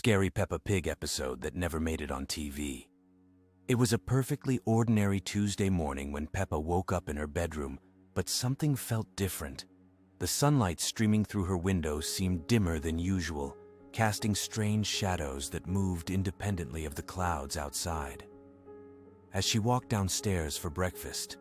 scary Peppa Pig episode that never made it on TV. It was a perfectly ordinary Tuesday morning when Peppa woke up in her bedroom, but something felt different. The sunlight streaming through her window seemed dimmer than usual, casting strange shadows that moved independently of the clouds outside. As she walked downstairs for breakfast,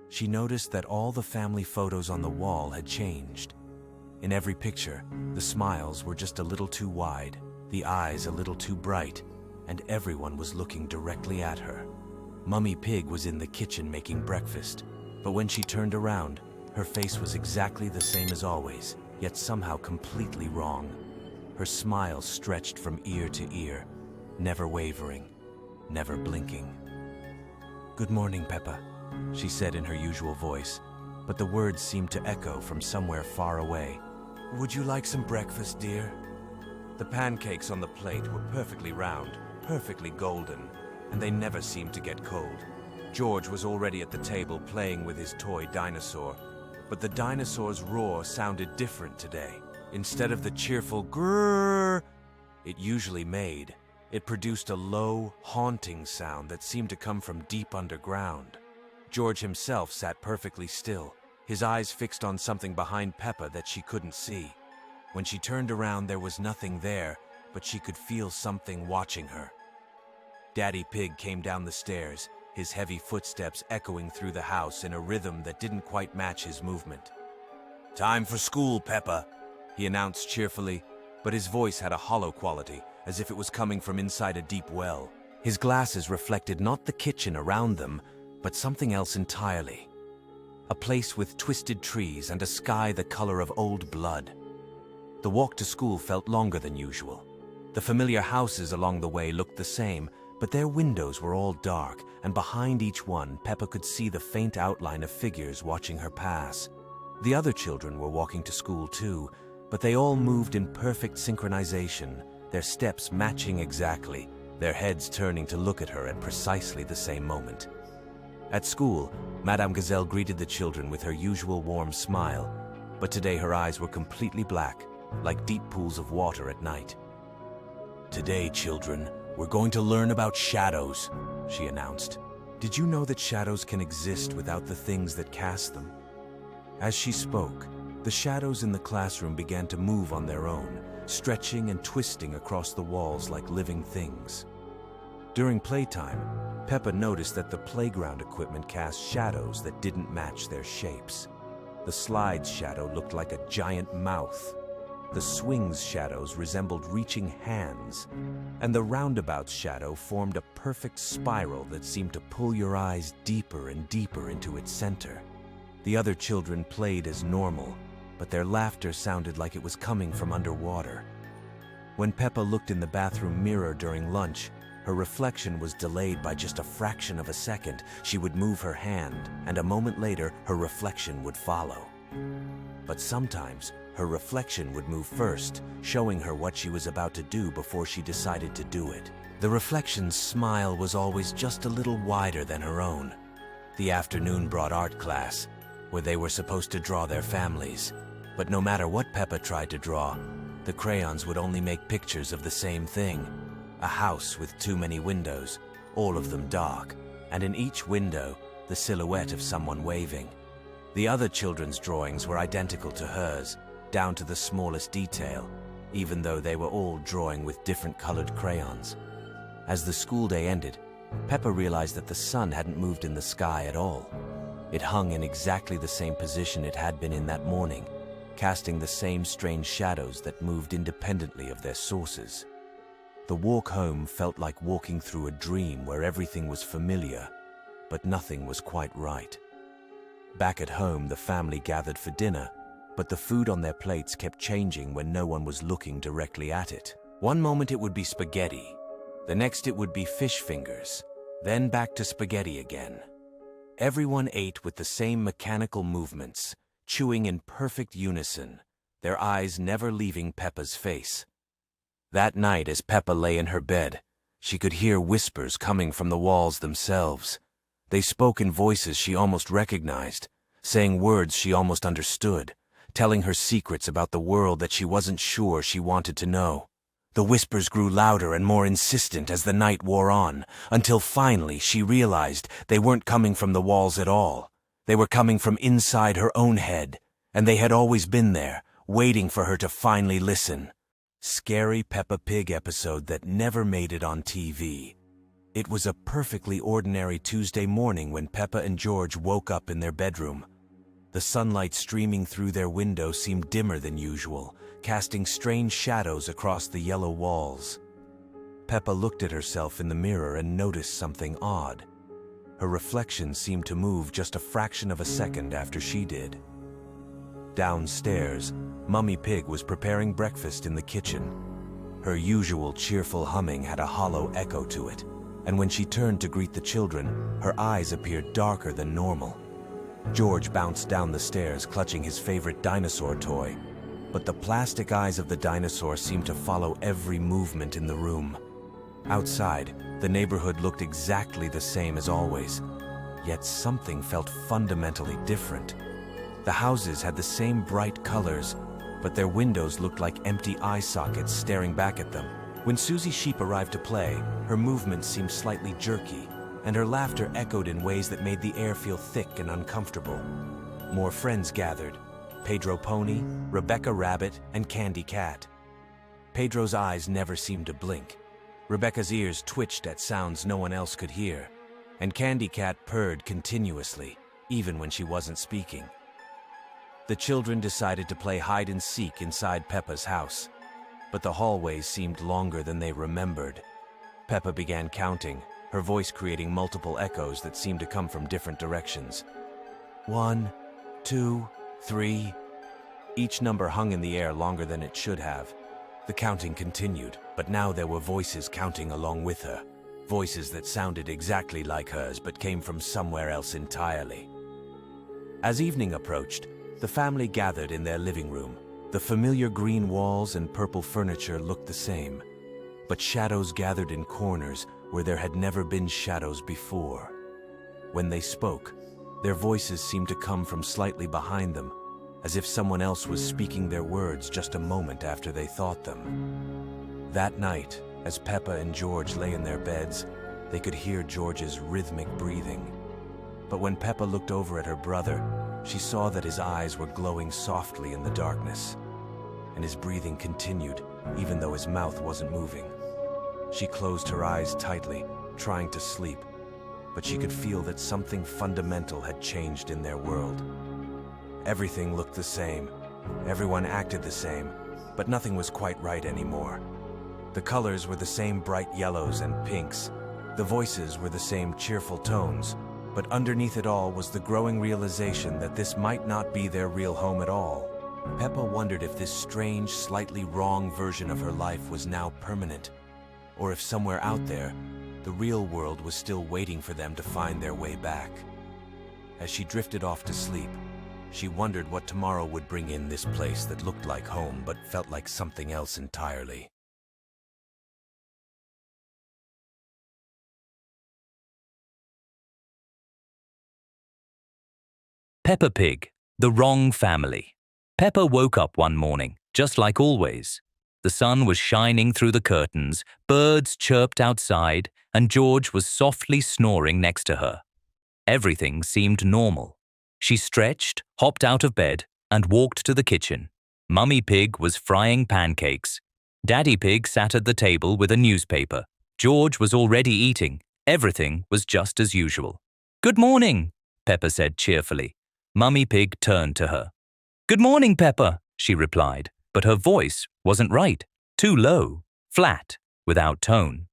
she noticed that all the family photos on the wall had changed. In every picture, the smiles were just a little too wide, the eyes a little too bright, and everyone was looking directly at her. Mummy Pig was in the kitchen making breakfast, but when she turned around, her face was exactly the same as always, yet somehow completely wrong. Her smile stretched from ear to ear, never wavering, never blinking. "Good morning, Peppa," she said in her usual voice, but the words seemed to echo from somewhere far away. "Would you like some breakfast, dear?" The pancakes on the plate were perfectly round, perfectly golden, and they never seemed to get cold. George was already at the table playing with his toy dinosaur, but the dinosaur's roar sounded different today. Instead of the cheerful grrr it usually made, it produced a low, haunting sound that seemed to come from deep underground. George himself sat perfectly still, his eyes fixed on something behind Peppa that she couldn't see. When she turned around, there was nothing there, but she could feel something watching her. Daddy Pig came down the stairs, his heavy footsteps echoing through the house in a rhythm that didn't quite match his movement. "Time for school, Peppa," he announced cheerfully, but his voice had a hollow quality, as if it was coming from inside a deep well. His glasses reflected not the kitchen around them, but something else entirely. A place with twisted trees and a sky the color of old blood. The walk to school felt longer than usual. The familiar houses along the way looked the same, but their windows were all dark, and behind each one, Peppa could see the faint outline of figures watching her pass. The other children were walking to school too, but they all moved in perfect synchronization, their steps matching exactly, their heads turning to look at her at precisely the same moment. At school, Madame Gazelle greeted the children with her usual warm smile, but today her eyes were completely black, like deep pools of water at night. "Today, children, we're going to learn about shadows," she announced. "Did you know that shadows can exist without the things that cast them?" As she spoke, the shadows in the classroom began to move on their own, stretching and twisting across the walls like living things. During playtime, Peppa noticed that the playground equipment cast shadows that didn't match their shapes. The slide's shadow looked like a giant mouth. The swing's shadows resembled reaching hands, and the roundabout's shadow formed a perfect spiral that seemed to pull your eyes deeper and deeper into its center. The other children played as normal, but their laughter sounded like it was coming from underwater. When Peppa looked in the bathroom mirror during lunch, her reflection was delayed by just a fraction of a second. She would move her hand, and a moment later, her reflection would follow. But sometimes, her reflection would move first, showing her what she was about to do before she decided to do it. The reflection's smile was always just a little wider than her own. The afternoon brought art class, where they were supposed to draw their families. But no matter what Peppa tried to draw, the crayons would only make pictures of the same thing. A house with too many windows, all of them dark, and in each window, the silhouette of someone waving. The other children's drawings were identical to hers, down to the smallest detail, even though they were all drawing with different colored crayons. As the school day ended, Peppa realized that the sun hadn't moved in the sky at all. It hung in exactly the same position it had been in that morning, casting the same strange shadows that moved independently of their sources. The walk home felt like walking through a dream where everything was familiar, but nothing was quite right. Back at home, the family gathered for dinner, but the food on their plates kept changing when no one was looking directly at it. One moment it would be spaghetti, the next it would be fish fingers, then back to spaghetti again. Everyone ate with the same mechanical movements, chewing in perfect unison, their eyes never leaving Peppa's face. That night, as Peppa lay in her bed, she could hear whispers coming from the walls themselves. They spoke in voices she almost recognized, saying words she almost understood, telling her secrets about the world that she wasn't sure she wanted to know. The whispers grew louder and more insistent as the night wore on, until finally she realized they weren't coming from the walls at all. They were coming from inside her own head, and they had always been there, waiting for her to finally listen. Scary Peppa Pig episode that never made it on TV. It was a perfectly ordinary Tuesday morning when Peppa and George woke up in their bedroom. The sunlight streaming through their window seemed dimmer than usual, casting strange shadows across the yellow walls. Peppa looked at herself in the mirror and noticed something odd. Her reflection seemed to move just a fraction of a second after she did. Downstairs, Mummy Pig was preparing breakfast in the kitchen. Her usual cheerful humming had a hollow echo to it, and when she turned to greet the children, her eyes appeared darker than normal. George bounced down the stairs, clutching his favorite dinosaur toy, but the plastic eyes of the dinosaur seemed to follow every movement in the room. Outside, the neighborhood looked exactly the same as always, yet something felt fundamentally different. The houses had the same bright colors, but their windows looked like empty eye sockets staring back at them. When Susie Sheep arrived to play, her movements seemed slightly jerky, and her laughter echoed in ways that made the air feel thick and uncomfortable. More friends gathered: Pedro Pony, Rebecca Rabbit, and Candy Cat. Pedro's eyes never seemed to blink. Rebecca's ears twitched at sounds no one else could hear, and Candy Cat purred continuously, even when she wasn't speaking. The children decided to play hide-and-seek inside Peppa's house, but the hallways seemed longer than they remembered. Peppa began counting, her voice creating multiple echoes that seemed to come from different directions. 1, 2, 3. Each number hung in the air longer than it should have. The counting continued, but now there were voices counting along with her. Voices that sounded exactly like hers but came from somewhere else entirely. As evening approached, the family gathered in their living room. The familiar green walls and purple furniture looked the same, but shadows gathered in corners where there had never been shadows before. When they spoke, their voices seemed to come from slightly behind them, as if someone else was speaking their words just a moment after they thought them. That night, as Peppa and George lay in their beds, they could hear George's rhythmic breathing. But when Peppa looked over at her brother, she saw that his eyes were glowing softly in the darkness, and his breathing continued, even though his mouth wasn't moving. She closed her eyes tightly, trying to sleep, but she could feel that something fundamental had changed in their world. Everything looked the same, everyone acted the same, but nothing was quite right anymore. The colors were the same bright yellows and pinks, the voices were the same cheerful tones, but underneath it all was the growing realization that this might not be their real home at all. Peppa wondered if this strange, slightly wrong version of her life was now permanent, or if somewhere out there, the real world was still waiting for them to find their way back. As she drifted off to sleep, she wondered what tomorrow would bring in this place that looked like home but felt like something else entirely. Peppa Pig, the wrong family. Peppa woke up one morning, just like always. The sun was shining through the curtains, birds chirped outside, and George was softly snoring next to her. Everything seemed normal. She stretched, hopped out of bed, and walked to the kitchen. Mummy Pig was frying pancakes. Daddy Pig sat at the table with a newspaper. George was already eating. Everything was just as usual. "Good morning," Peppa said cheerfully. Mummy Pig turned to her. "Good morning, Peppa," she replied, but her voice wasn't right. Too low, flat, without tone.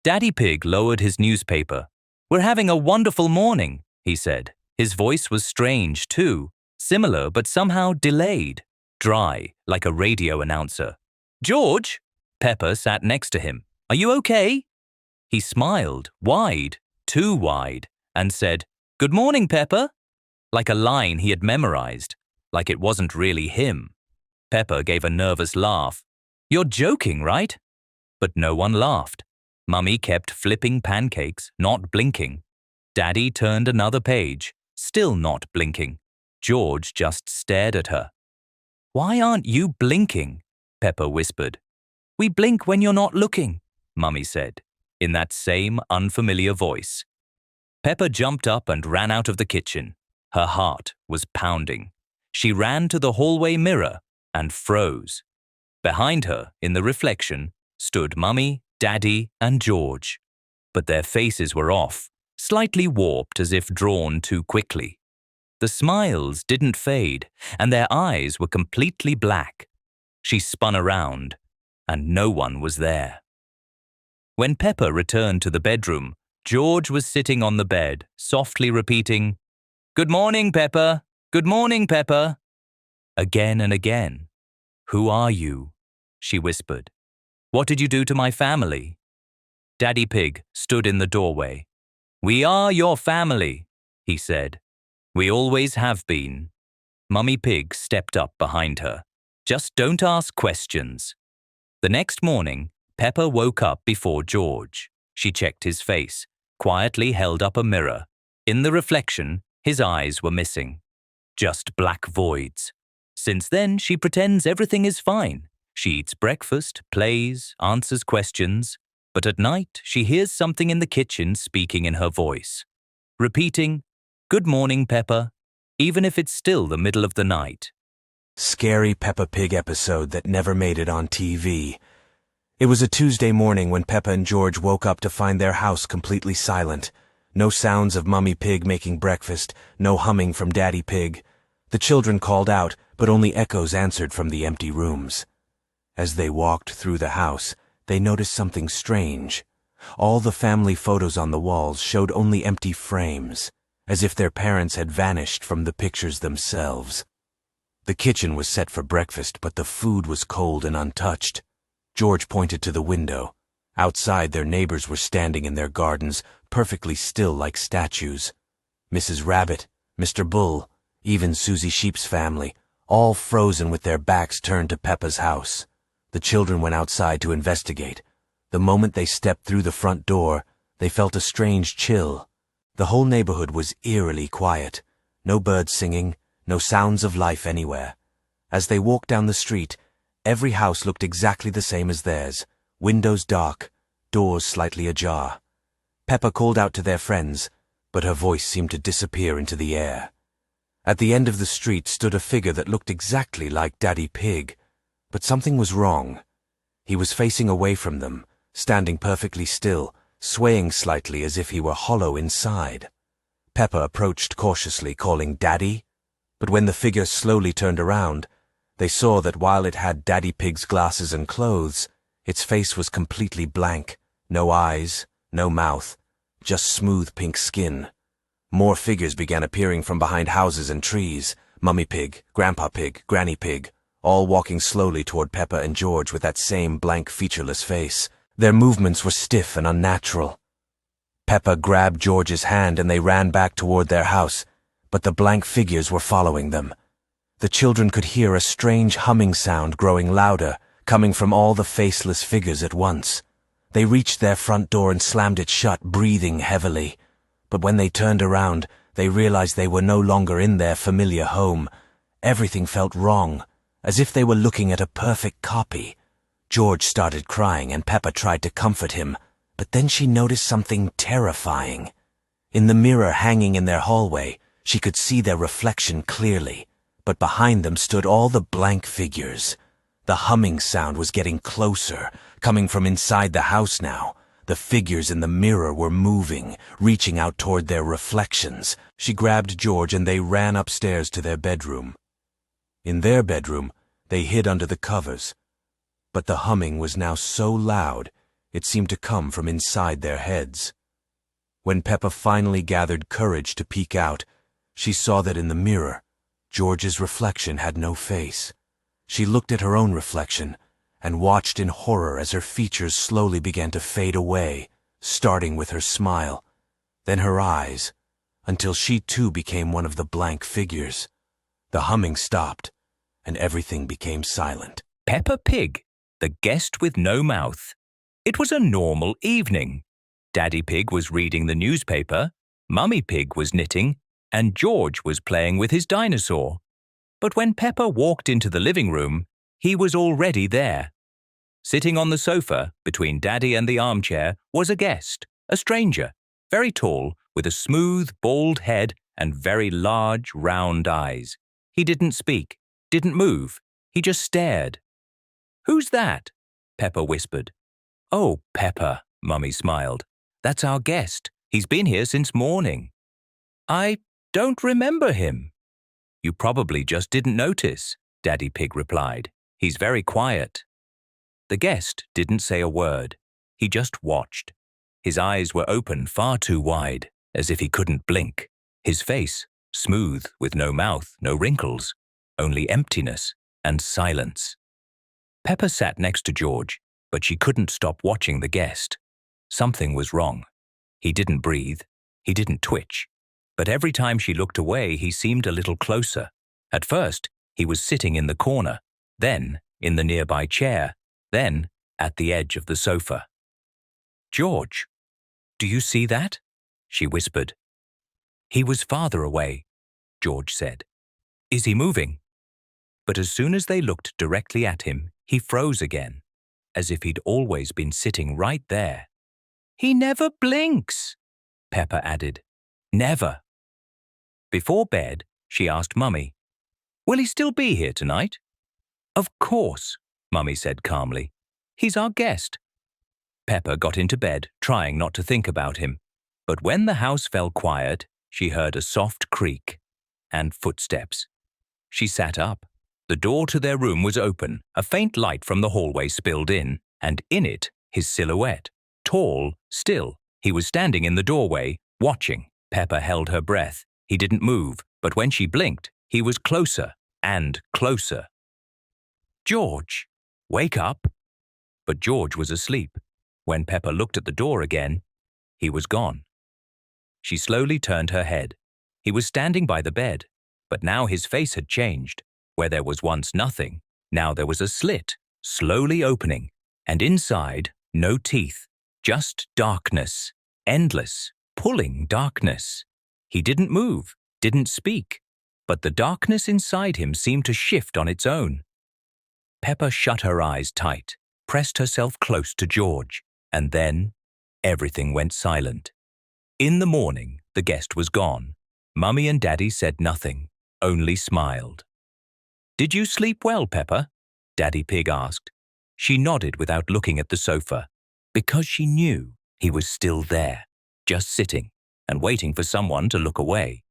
Daddy Pig lowered his newspaper. "We're having a wonderful morning," he said. His voice was strange, too, similar but somehow delayed, dry, like a radio announcer. "George?" Peppa sat next to him. "Are you okay?" He smiled, wide, too wide, and said, "Good morning, Peppa," like a line he had memorized, like it wasn't really him. Peppa gave a nervous laugh. "You're joking, right?" But no one laughed. Mummy kept flipping pancakes, not blinking. Daddy turned another page, still not blinking. George just stared at her. "Why aren't you blinking?" Peppa whispered. We blink when you're not looking, Mummy said, in that same unfamiliar voice. Peppa jumped up and ran out of the kitchen. Her heart was pounding. She ran to the hallway mirror and froze. Behind her, in the reflection, stood Mummy, Daddy, and George. But their faces were off, slightly warped as if drawn too quickly. The smiles didn't fade, and their eyes were completely black. She spun around, and no one was there. When Peppa returned to the bedroom, George was sitting on the bed, softly repeating, "Good morning, Peppa. Good morning, Peppa." Again and again. "Who are you?" she whispered. "What did you do to my family?" Daddy Pig stood in the doorway. "We are your family," he said. "We always have been." Mummy Pig stepped up behind her. "Just don't ask questions." The next morning, Peppa woke up before George. She checked his face, quietly held up a mirror. In the reflection, his eyes were missing. Just black voids. Since then, she pretends everything is fine. She eats breakfast, plays, answers questions. But at night, she hears something in the kitchen speaking in her voice, repeating, "Good morning, Peppa," even if it's still the middle of the night. Scary Peppa Pig episode that never made it on TV. It was a Tuesday morning when Peppa and George woke up to find their house completely silent. No sounds of Mummy Pig making breakfast, no humming from Daddy Pig. The children called out, but only echoes answered from the empty rooms. As they walked through the house, they noticed something strange. All the family photos on the walls showed only empty frames, as if their parents had vanished from the pictures themselves. The kitchen was set for breakfast, but the food was cold and untouched. George pointed to the window. Outside, their neighbors were standing in their gardens, perfectly still like statues. Mrs. Rabbit, Mr. Bull, even Susie Sheep's family, all frozen with their backs turned to Peppa's house. The children went outside to investigate. The moment they stepped through the front door, they felt a strange chill. The whole neighborhood was eerily quiet. No birds singing, no sounds of life anywhere. As they walked down the street, every house looked exactly the same as theirs, windows dark, doors slightly ajar. Peppa called out to their friends, but her voice seemed to disappear into the air. At the end of the street stood a figure that looked exactly like Daddy Pig, but something was wrong. He was facing away from them, standing perfectly still, swaying slightly as if he were hollow inside. Peppa approached cautiously, calling "Daddy," but when the figure slowly turned around, they saw that while it had Daddy Pig's glasses and clothes, its face was completely blank. No eyes, no mouth, just smooth pink skin. More figures began appearing from behind houses and trees. Mummy Pig, Grandpa Pig, Granny Pig, all walking slowly toward Peppa and George with that same blank, featureless face. Their movements were stiff and unnatural. Peppa grabbed George's hand and they ran back toward their house, but the blank figures were following them. The children could hear a strange humming sound growing louder, coming from all the faceless figures at once. They reached their front door and slammed it shut, breathing heavily. But when they turned around, they realized they were no longer in their familiar home. Everything felt wrong, as if they were looking at a perfect copy. George started crying and Peppa tried to comfort him, but then she noticed something terrifying. In the mirror hanging in their hallway, she could see their reflection clearly, but behind them stood all the blank figures. The humming sound was getting closer, coming from inside the house now. The figures in the mirror were moving, reaching out toward their reflections. She grabbed George and they ran upstairs to their bedroom. In their bedroom, they hid under the covers. But the humming was now so loud, it seemed to come from inside their heads. When Peppa finally gathered courage to peek out, she saw that in the mirror, George's reflection had no face. She looked at her own reflection and watched in horror as her features slowly began to fade away, starting with her smile, then her eyes, until she too became one of the blank figures. The humming stopped, and everything became silent. Peppa Pig, the guest with no mouth. It was a normal evening. Daddy Pig was reading the newspaper, Mummy Pig was knitting, and George was playing with his dinosaur. But when Peppa walked into the living room, he was already there. Sitting on the sofa, between Daddy and the armchair, was a guest, a stranger, very tall, with a smooth, bald head and very large, round eyes. He didn't speak, didn't move. He just stared. "Who's that?" Peppa whispered. "Oh, Peppa," Mummy smiled. "That's our guest. He's been here since morning." "I don't remember him." "You probably just didn't notice," Daddy Pig replied. "He's very quiet." The guest didn't say a word. He just watched. His eyes were open far too wide, as if he couldn't blink. His face, smooth, with no mouth, no wrinkles, only emptiness and silence. Peppa sat next to George, but she couldn't stop watching the guest. Something was wrong. He didn't breathe. He didn't twitch. But every time she looked away, he seemed a little closer. At first, he was sitting in the corner, then in the nearby chair, then at the edge of the sofa. "George, do you see that?" she whispered. "He was farther away," George said. "Is he moving?" But as soon as they looked directly at him, he froze again, as if he'd always been sitting right there. "He never blinks," Peppa added. "Never." Before bed, she asked Mummy, "Will he still be here tonight?" "Of course," Mummy said calmly. "He's our guest." Peppa got into bed, trying not to think about him. But when the house fell quiet, she heard a soft creak and footsteps. She sat up. The door to their room was open. A faint light from the hallway spilled in, and in it, his silhouette. Tall, still, he was standing in the doorway, watching. Peppa held her breath. He didn't move, but when she blinked, he was closer and closer. "George, wake up." But George was asleep. When Peppa looked at the door again, he was gone. She slowly turned her head. He was standing by the bed, but now his face had changed. Where there was once nothing, now there was a slit, slowly opening, and inside, no teeth, just darkness, endless, pulling darkness. He didn't move, didn't speak, but the darkness inside him seemed to shift on its own. Peppa shut her eyes tight, pressed herself close to George, and then everything went silent. In the morning, the guest was gone. Mummy and Daddy said nothing, only smiled. "Did you sleep well, Peppa?" Daddy Pig asked. She nodded without looking at the sofa, because she knew he was still there, just sitting and waiting for someone to look away.